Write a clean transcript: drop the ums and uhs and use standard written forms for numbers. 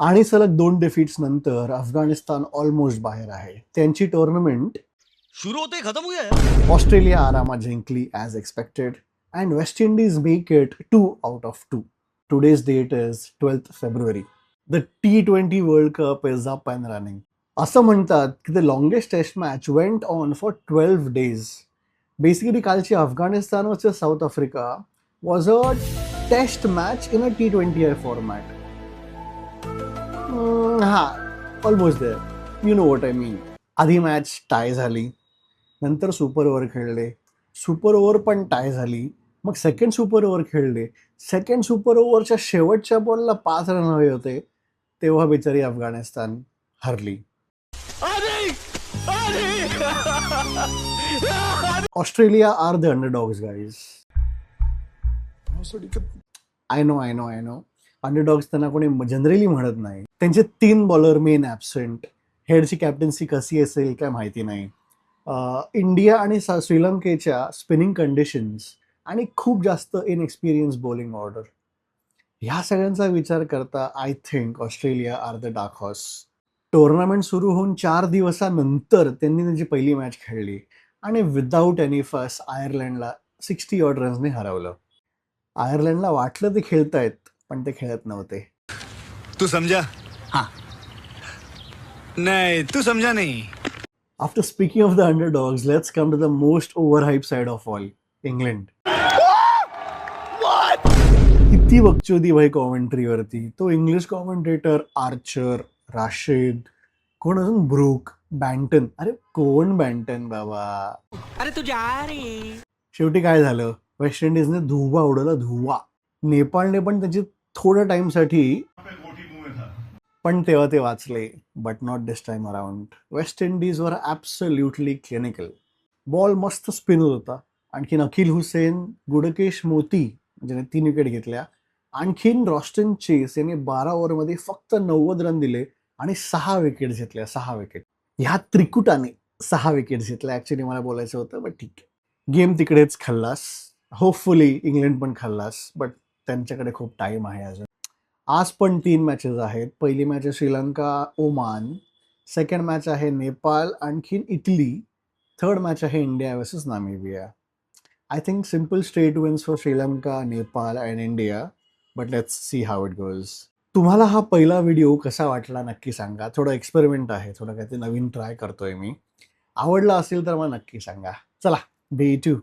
आणि सलग 2 डिफीट्स नंतर अफगाणिस्तान ऑलमोस्ट बाहेर आहे. त्यांची टुर्नामेंट शुरू होते ही खत्म हो गया यार. ऑस्ट्रेलिया आरामात जिंकली as expected and West Indies make it 2 out of 2. Today's date is 12th February. The T20 World Cup is up and running. असं म्हणतात की the longest test match went on for 12 days. Basically कालची Afghanistan versus South Africa was a test match in a T20I format. हा, almost there. You know what I mean. आधी match tie झाली, नंतर super over खेळले, super over पण tie झाली, मग second super over खेळले, सेकंड सुपर ओव्हरच्या शेवटच्या बॉलला 5 रन हवे होते, तेव्हा बिचारी अफगाणिस्तान हरली. Australia are the underdogs guys. I know. Underdogs त्यांना कोणी जनरली म्हणत नाही. त्यांचे 3 बॉलर मेन ॲब्सेंट. हेडची कॅप्टन्सी कशी असेल काय माहिती नाही. इंडिया आणि श्रीलंकेच्या स्पिनिंग कंडिशन्स आणि खूप जास्त इनएक्सपिरियन्स बॉलिंग ऑर्डर, ह्या सगळ्यांचा विचार करता I think Australia are the dark horse. Tournament सुरू होऊन 4 दिवसानंतर त्यांनी त्यांची पहिली मॅच खेळली आणि विदाऊट एनी फस आयर्लंडला 60 ऑड रन्सने हरवलं. आयर्लंडला वाटलं ते खेळतायत, पण ते खेळत नव्हते. तू समझा? हाँ. नहीं, तू समझा नहीं. After speaking of the underdogs, let's come to the most overhyped side of all, England. किती बकचोदी भाई कॉमेंट्रीवरती. तो इंग्लिश कॉमेंटेटर आर्चर, राशिद, कोण अजून ब्रूक, बँटन. अरे कोण बँटन बाबा. अरे तू जा रे. शेवटी काय झालं, वेस्ट इंडिजने धुवा उडवला, धुवा. नेपाळने पण त्याची थोड्या टाइमसाठी, पण तेव्हा ते वाचले. But not this time around. West Indies वर ॲब्सोल्युटली क्लिनिकल. बॉल मस्त स्पिन होत होता. आणखीन अखिल हुसेन, गुडकेश मोती ज्याने 3 विकेट घेतल्या, आणखीन रॉस्टन चेस यांनी 12 ओव्हरमध्ये फक्त 90 रन दिले आणि 6 विकेट घेतल्या. 6 विकेट. ह्या त्रिकुटाने 6 विकेट घेतल्या. ॲक्च्युली मला बोलायचं होतं, बट ठीक आहे. गेम तिकडेच खल्लास. होपफुली इंग्लंड पण खल्लास, बट त्यांच्याकडे खूप टाईम आहे अजून. आज पण 3 मॅचेस आहेत. पहिली मॅच आहे श्रीलंका ओमान, सेकंड मॅच आहे नेपाळ, आणखीन इटली, थर्ड मॅच आहे India versus Namibia. I think simple straight wins for Sri Lanka, Nepal and India, but let's see how it goes. तुम्हाला हा पहिला व्हिडिओ कसा वाटला नक्की सांगा. थोडं एक्सपेरिमेंट आहे, थोडं काहीतरी नवीन ट्राय करतोय मी. आवडला असेल तर मग नक्की सांगा. चला, भेटू.